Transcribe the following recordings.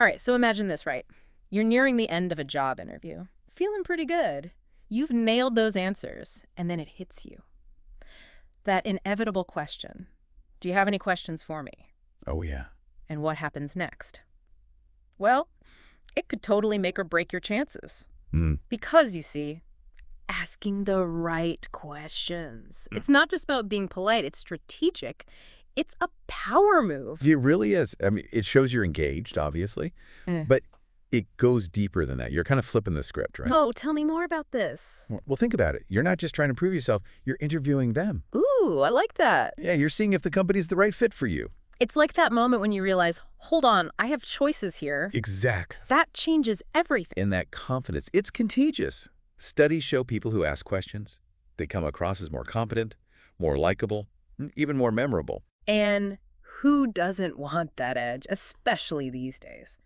All right, so imagine this, right? You're nearing the end of a job interview, feeling pretty good. You've nailed those answers, and then it hits you. That inevitable question. Do you have any questions for me? Oh, yeah. And what happens next? Well, it could totally make or break your chances. Mm. Because, you see, asking the right questions. It's not just about being polite, it's strategic. It's a power move. It really is. I mean, it shows you're engaged, obviously, Eh. but it goes deeper than that. You're kind of flipping the script, right? Oh, tell me more about this. Well, think about it. You're not just trying to prove yourself. You're interviewing them. Ooh, I like that. Yeah, you're seeing if the company's the right fit for you. It's like that moment when you realize, hold on, I have choices here. Exactly. That changes everything. And that confidence, it's contagious. Studies show people who ask questions, they come across as more competent, more likable, even more memorable. And who doesn't want that edge, especially these days?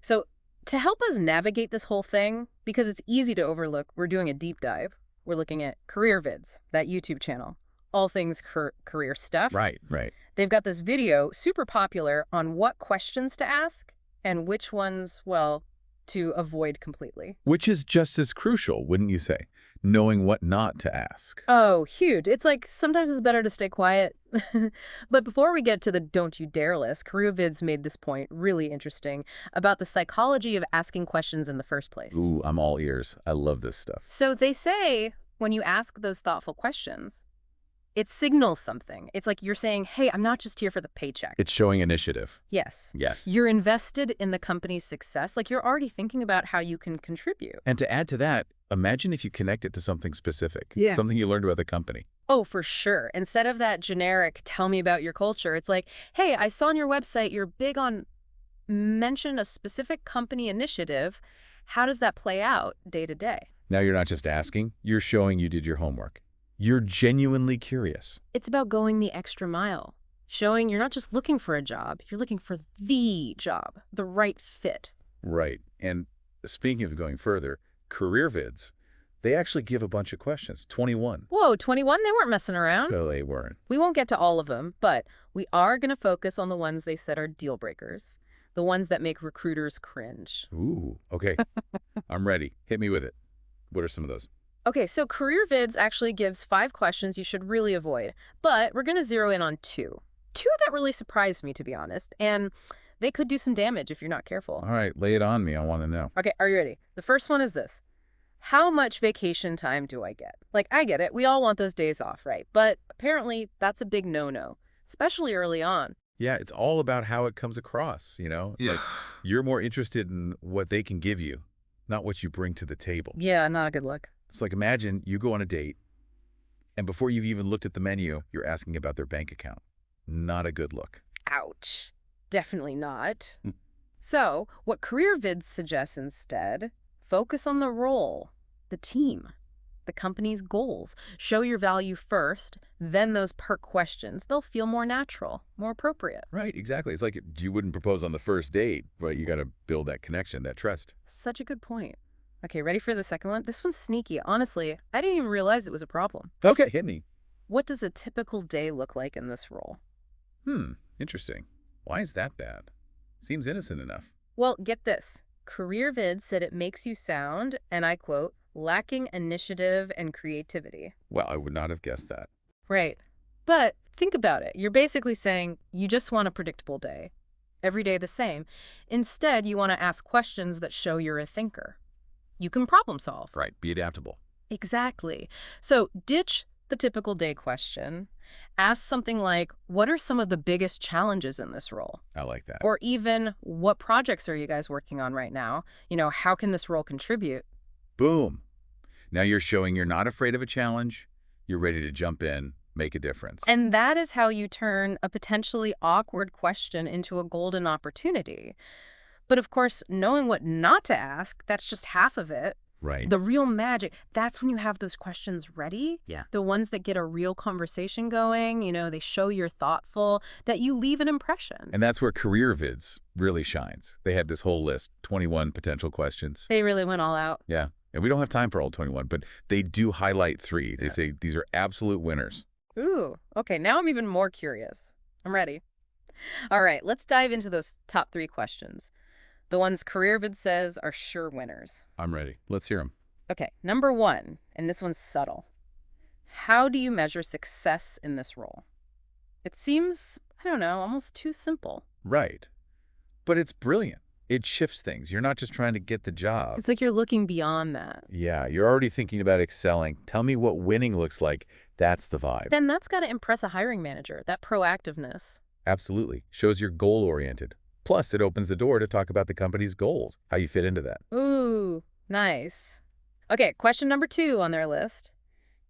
So to help us navigate this whole thing, because it's easy to overlook, we're doing a deep dive. We're looking at Career Vids, that YouTube channel, all things career stuff. Right. They've got this video, super popular, on what questions to ask and which ones, well, to avoid completely. Which is just as crucial, wouldn't you say? Knowing what not to ask. Oh, huge. It's like sometimes it's better to stay quiet. But before we get to the don't you dare list, CareerVids made this point really interesting about the psychology of asking questions in the first place. Ooh, I'm all ears. I love this stuff. So they say when you ask those thoughtful questions, it signals something. It's like you're saying, hey, I'm not just here for the paycheck. It's showing initiative. Yes. Yeah. You're invested in the company's success. Like you're already thinking about how you can contribute. And to add to that, imagine if you connect it to something specific. Yeah. Something you learned about the company. Oh, for sure. Instead of that generic, tell me about your culture, it's like, hey, I saw on your website you're big on mention a specific company initiative. How does that play out day to day? Now you're not just asking, you're showing you did your homework. You're genuinely curious. It's about going the extra mile, showing you're not just looking for a job, you're looking for the job, the right fit. Right. And speaking of going further, CareerVids, they actually give a bunch of questions, 21. Whoa, 21? They weren't messing around. No, they weren't. We won't get to all of them, but we are going to focus on the ones they said are deal breakers, the ones that make recruiters cringe. Ooh, okay. I'm ready. Hit me with it. What are some of those? Okay, so CareerVids actually gives 5 questions you should really avoid, but we're going to zero in on 2. 2 that really surprised me, to be honest, and they could do some damage if you're not careful. All right, lay it on me. I want to know. Okay, are you ready? The first one is this. How much vacation time do I get? Like, I get it. We all want those days off, right? But apparently that's a big no-no, especially early on. Yeah, it's all about how it comes across, you know? It's like you're more interested in what they can give you, not what you bring to the table. Yeah, not a good look. It's like imagine you go on a date, and before you've even looked at the menu, you're asking about their bank account. Not a good look. Ouch. Definitely not. So, what CareerVids suggests instead, focus on the role, the team, the company's goals. Show your value first, then those perk questions. They'll feel more natural, more appropriate. Right, exactly. It's like you wouldn't propose on the first date, but you got to build that connection, that trust. Such a good point. Okay, ready for the second one? This one's sneaky. Honestly, I didn't even realize it was a problem. Okay, hit me. What does a typical day look like in this role? Interesting. Why is that bad? Seems innocent enough. Well, get this. CareerVids said it makes you sound, and I quote, lacking initiative and creativity. Well, I would not have guessed that. Right. But think about it. You're basically saying you just want a predictable day. Every day the same. Instead, you want to ask questions that show you're a thinker. You can problem solve. Right, be adaptable. Exactly. So ditch the typical day question. Ask something like, what are some of the biggest challenges in this role? I like that. Or even, what projects are you guys working on right now? You know, how can this role contribute? Boom. Now you're showing you're not afraid of a challenge. You're ready to jump in, make a difference. And that is how you turn a potentially awkward question into a golden opportunity. But of course, knowing what not to ask, that's just half of it. Right. The real magic, that's when you have those questions ready. Yeah. The ones that get a real conversation going, you know, they show you're thoughtful, that you leave an impression. And that's where CareerVids really shines. They had this whole list, 21 potential questions. They really went all out. Yeah. And we don't have time for all 21, but they do highlight 3. They say these are absolute winners. Ooh, okay, now I'm even more curious. I'm ready. All right, let's dive into those top 3 questions. The ones CareerVid says are sure winners. I'm ready. Let's hear them. Okay, number one, and this one's subtle. How do you measure success in this role? It seems, I don't know, almost too simple. Right. But it's brilliant. It shifts things. You're not just trying to get the job. It's like you're looking beyond that. Yeah, you're already thinking about excelling. Tell me what winning looks like. That's the vibe. Then that's got to impress a hiring manager, that proactiveness. Absolutely. Shows you're goal-oriented. Plus, it opens the door to talk about the company's goals, how you fit into that. Ooh, nice. Okay, question number 2 on their list.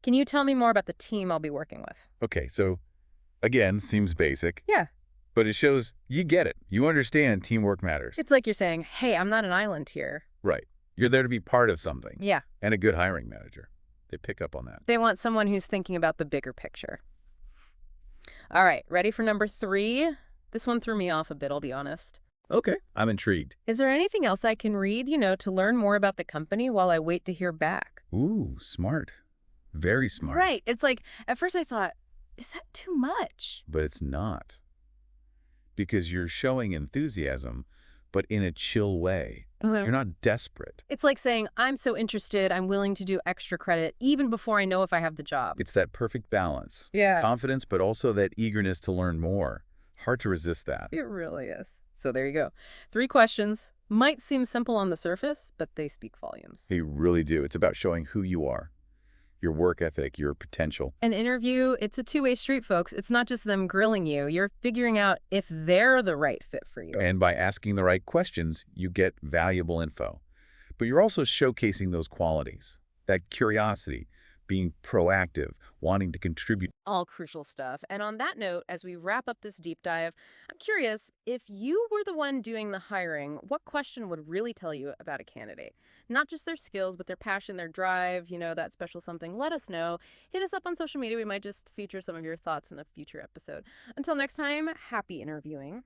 Can you tell me more about the team I'll be working with? Okay, so again, seems basic, Yeah. but it shows you get it. You understand teamwork matters. It's like you're saying, hey, I'm not an island here. Right. You're there to be part of something. Yeah. And a good hiring manager. They pick up on that. They want someone who's thinking about the bigger picture. All right, ready for number 3? This one threw me off a bit, I'll be honest. Okay, I'm intrigued. Is there anything else I can read, to learn more about the company while I wait to hear back? Ooh, smart. Very smart. Right. It's like, at first I thought, is that too much? But it's not. Because you're showing enthusiasm, but in a chill way. You're not desperate. It's like saying, I'm so interested, I'm willing to do extra credit even before I know if I have the job. It's that perfect balance. Yeah. Confidence, but also that eagerness to learn more. Hard to resist that. It really is. So there you go. 3 questions. Might seem simple on the surface, but they speak volumes. They really do. It's about showing who you are, your work ethic, your potential. An interview, it's a two-way street, folks. It's not just them grilling you. You're figuring out if they're the right fit for you. And by asking the right questions, you get valuable info. But you're also showcasing those qualities, that curiosity, being proactive, wanting to contribute. All crucial stuff. And on that note, as we wrap up this deep dive, I'm curious, if you were the one doing the hiring, what question would really tell you about a candidate? Not just their skills, but their passion, their drive, that special something. Let us know. Hit us up on social media. We might just feature some of your thoughts in a future episode. Until next time, happy interviewing.